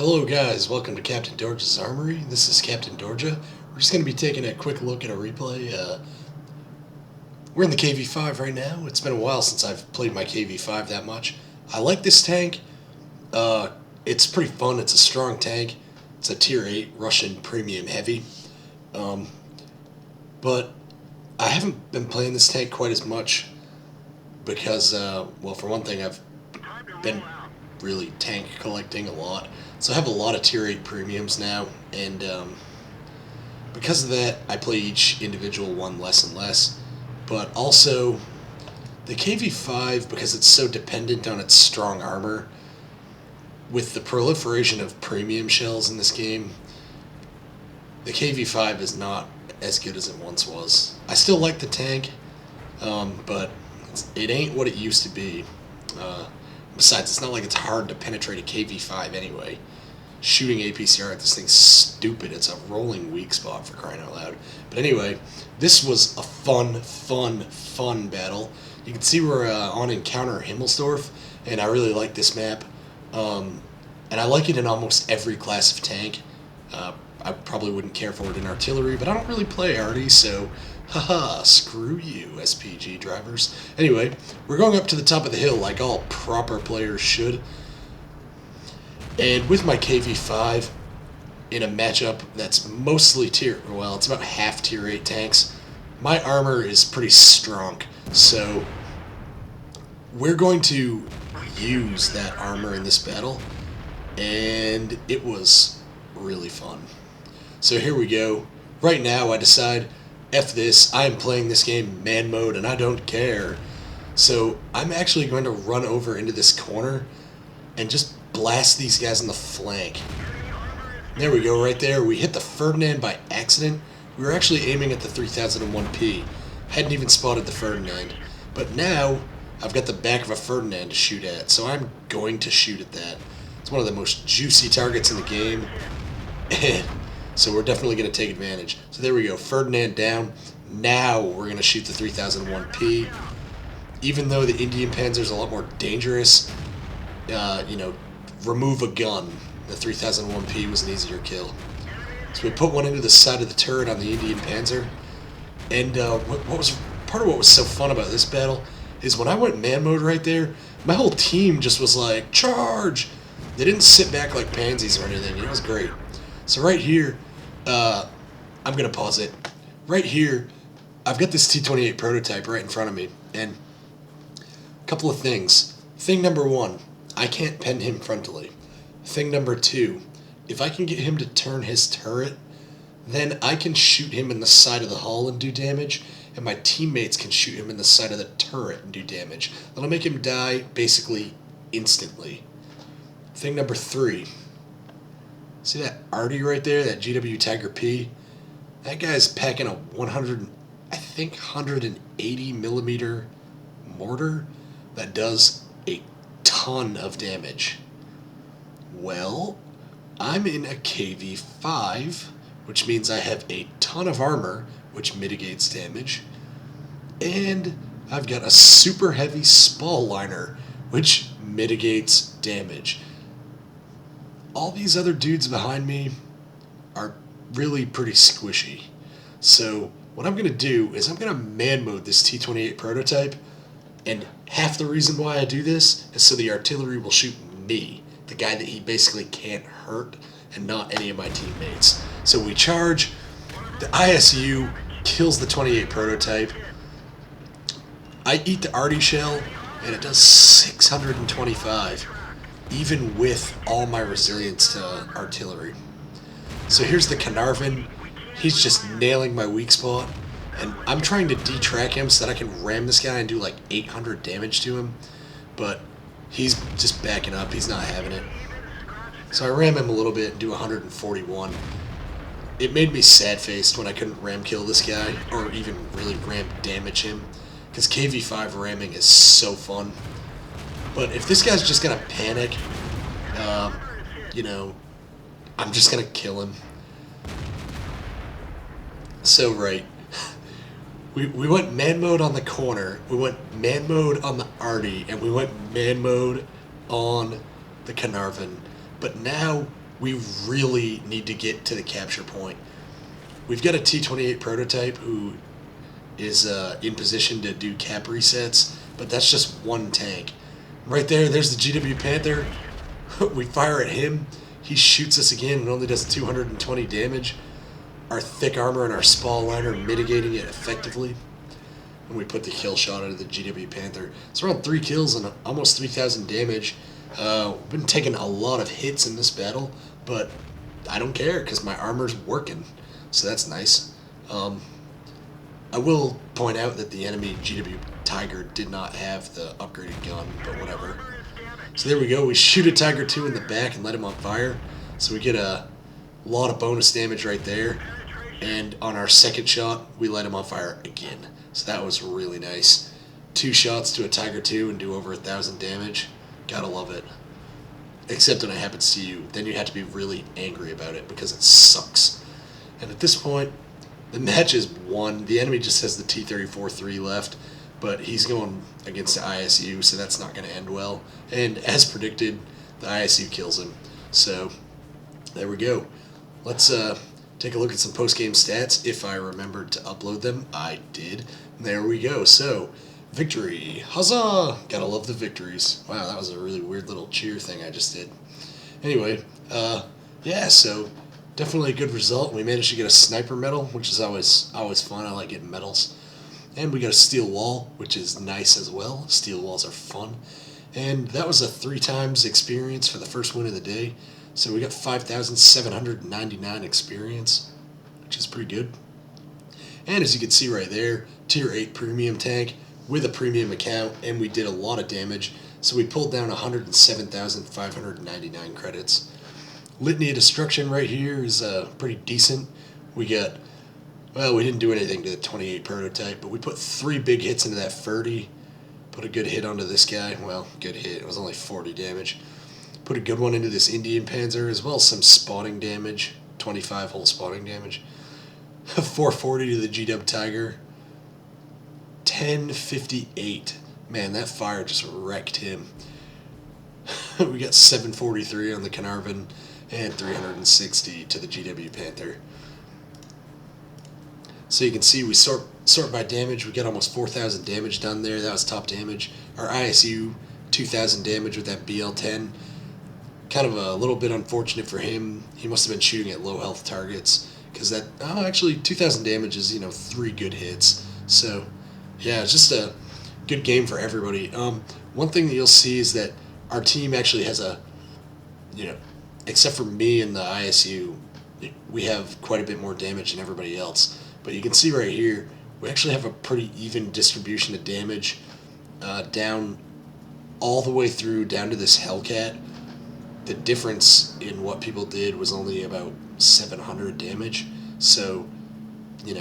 Hello guys, welcome to Captain Dorja's Armory. This is Captain Dorja. We're just going to be taking a quick look at a replay. We're in the KV-5 right now. It's been a while since I've played my KV-5 that much. I like this tank. It's pretty fun. It's a strong tank. It's a tier 8 Russian premium heavy. But I haven't been playing this tank quite as much because, well, for one thing, I've been really tank collecting a lot. So I have a lot of tier 8 premiums now, and because of that, I play each individual one less and less. But also, the KV-5, because it's so dependent on its strong armor, with the proliferation of premium shells in this game, the KV-5 is not as good as it once was. I still like the tank, but it ain't what it used to be. Besides, it's not like it's hard to penetrate a KV-5 anyway. Shooting APCR at this thing's stupid. It's a rolling weak spot, for crying out loud. But anyway, this was a fun battle. You can see we're on Encounter Himmelsdorf, and I really like this map. And I like it in almost every class of tank. I probably wouldn't care for it in artillery, but I don't really play arty, so haha, screw you, SPG drivers. Anyway, we're going up to the top of the hill like all proper players should. And with my KV-5 in a matchup that's mostly it's about half tier 8 tanks, my armor is pretty strong. So we're going to use that armor in this battle, and it was really fun. So here we go. Right now I decide, F this, I am playing this game man mode and I don't care. So I'm actually going to run over into this corner and just blast these guys in the flank. There we go, right there. We hit the Ferdinand by accident. We were actually aiming at the 3001P. Hadn't even spotted the Ferdinand. But now I've got the back of a Ferdinand to shoot at, so I'm going to shoot at that. It's one of the most juicy targets in the game, and so we're definitely going to take advantage. So there we go, Ferdinand down. Now we're going to shoot the 3001P. Even though the Indian Panzer's a lot more dangerous, remove a gun. The 3001P was an easier kill. So we put one into the side of the turret on the Indian Panzer. And part of what was so fun about this battle is when I went man mode right there, my whole team just was like, charge! They didn't sit back like pansies or anything. It was great. So right here, I'm going to pause it. Right here, I've got this T-28 prototype right in front of me. And a couple of things. Thing number one, I can't pen him frontally. Thing number two, if I can get him to turn his turret, then I can shoot him in the side of the hull and do damage, and my teammates can shoot him in the side of the turret and do damage. That'll make him die basically instantly. Thing number three, see that arty right there, that GW Tiger P? That guy's packing a 180 millimeter mortar that does a ton of damage. Well, I'm in a KV-5, which means I have a ton of armor, which mitigates damage, and I've got a super heavy spall liner, which mitigates damage. All these other dudes behind me are really pretty squishy. So what I'm going to do is I'm going to man mode this T-28 prototype, and half the reason why I do this is so the artillery will shoot me, the guy that he basically can't hurt, and not any of my teammates. So we charge, the ISU kills the 28 prototype, I eat the arty shell, and it does 625, even with all my resilience to artillery. So here's the Carnarvon. He's just nailing my weak spot, and I'm trying to detrack him so that I can ram this guy and do like 800 damage to him, but he's just backing up. He's not having it. So I ram him a little bit and do 141. It made me sad-faced when I couldn't ram kill this guy, or even really ram damage him, because KV-5 ramming is so fun. But if this guy's just going to panic, I'm just going to kill him. So, right. We went man mode on the corner, we went man mode on the arty, and we went man mode on the Carnarvon. But now we really need to get to the capture point. We've got a T-28 prototype who is in position to do cap resets, but that's just one tank. Right there, there's the GW Panther. We fire at him. He shoots us again and only does 220 damage. Our thick armor and our spall liner mitigating it effectively. And we put the kill shot into the GW Panther. It's around 3 kills and almost 3,000 damage. We've been taking a lot of hits in this battle, but I don't care because my armor's working. So that's nice. I will point out that the enemy GW Tiger did not have the upgraded gun, but whatever. So there we go. We shoot a Tiger 2 in the back and let him on fire. So we get a lot of bonus damage right there. And on our second shot, we light him on fire again. So that was really nice. 2 shots to a Tiger 2 and do over 1,000 damage. Gotta love it. Except when it happens to you. Then you have to be really angry about it because it sucks. And at this point, the match is won. The enemy just has the T-34-3 left, but he's going against the ISU, so that's not going to end well. And as predicted, the ISU kills him. So there we go. Let's take a look at some post-game stats. If I remembered to upload them, I did. There we go. So, victory. Huzzah! Gotta love the victories. Wow, that was a really weird little cheer thing I just did. Anyway, yeah, so definitely a good result. We managed to get a sniper medal, which is always fun. I like getting medals. And we got a steel wall, which is nice as well. Steel walls are fun. And that was a 3 times experience for the first win of the day. So we got 5,799 experience, which is pretty good. And as you can see right there, tier 8 premium tank with a premium account, and we did a lot of damage. So we pulled down 107,599 credits. Litany of Destruction right here is pretty decent. We got, well, we didn't do anything to the 28 prototype, but we put 3 big hits into that 30. Put a good hit onto this guy. Well, good hit. It was only 40 damage. Put a good one into this Indian Panzer, as well as some spotting damage. 25 whole spotting damage. 440 to the GW Tiger. 1058. Man, that fire just wrecked him. We got 743 on the Carnarvon and 360 to the GW Panther. So you can see we sort by damage. We got almost 4,000 damage done there. That was top damage. Our ISU 2,000 damage with that BL-10. Kind of a little bit unfortunate for him. He must have been shooting at low health targets because that. Oh, actually, 2,000 damage is 3 good hits. So yeah, it's just a good game for everybody. One thing that you'll see is that our team actually has a, except for me and the ISU, we have quite a bit more damage than everybody else. But you can see right here, we actually have a pretty even distribution of damage down all the way through down to this Hellcat. The difference in what people did was only about 700 damage. So, the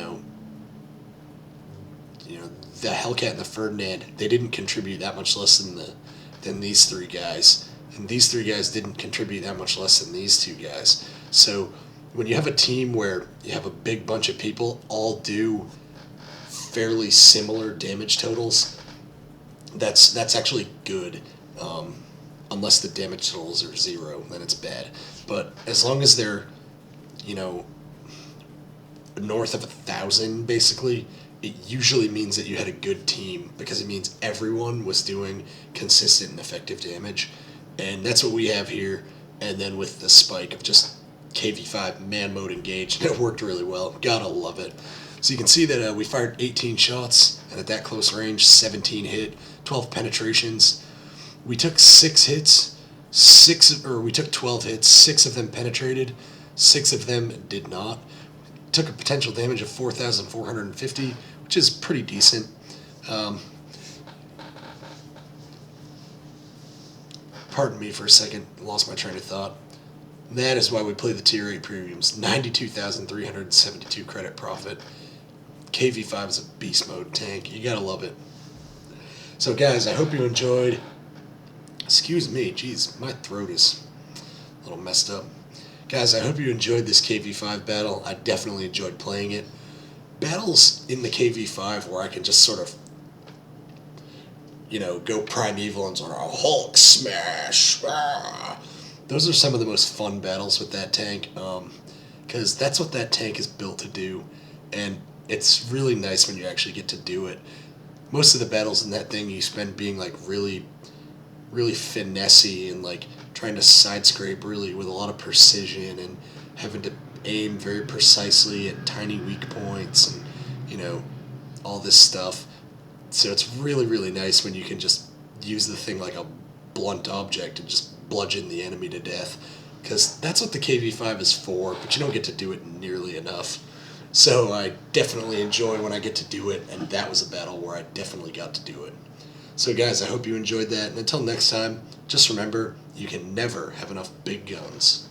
Hellcat and the Ferdinand, they didn't contribute that much less than these 3 guys. And these 3 guys didn't contribute that much less than these 2 guys. So when you have a team where you have a big bunch of people all do fairly similar damage totals, that's actually good. Unless the damage totals are 0, then it's bad. But as long as they're, north of 1,000, basically, it usually means that you had a good team because it means everyone was doing consistent and effective damage. And that's what we have here. And then with the spike of just KV-5 man mode engaged, it worked really well. Gotta love it. So you can see that we fired 18 shots, and at that close range, 17 hit, 12 penetrations. We took 6 hits, we took 12 hits, 6 of them penetrated, 6 of them did not. Took a potential damage of 4,450, which is pretty decent. Pardon me for a second, lost my train of thought. That is why we play the tier 8 premiums. 92,372 credit profit. KV-5 is a beast mode tank. You gotta love it. So guys, I hope you enjoyed. Excuse me, geez, my throat is a little messed up. Guys, I hope you enjoyed this KV-5 battle. I definitely enjoyed playing it. Battles in the KV-5 where I can just sort of, go primeval and sort of Hulk smash. those are some of the most fun battles with that tank, because that's what that tank is built to do, and it's really nice when you actually get to do it. Most of the battles in that thing you spend being like really, really finessey and like trying to side scrape really with a lot of precision and having to aim very precisely at tiny weak points and all this stuff. So it's really, really nice when you can just use the thing like a blunt object and just bludgeon the enemy to death, because that's what the KV-5 is for, but you don't get to do it nearly enough. So I definitely enjoy when I get to do it, and that was a battle where I definitely got to do it. So guys, I hope you enjoyed that, and until next time, just remember, you can never have enough big guns.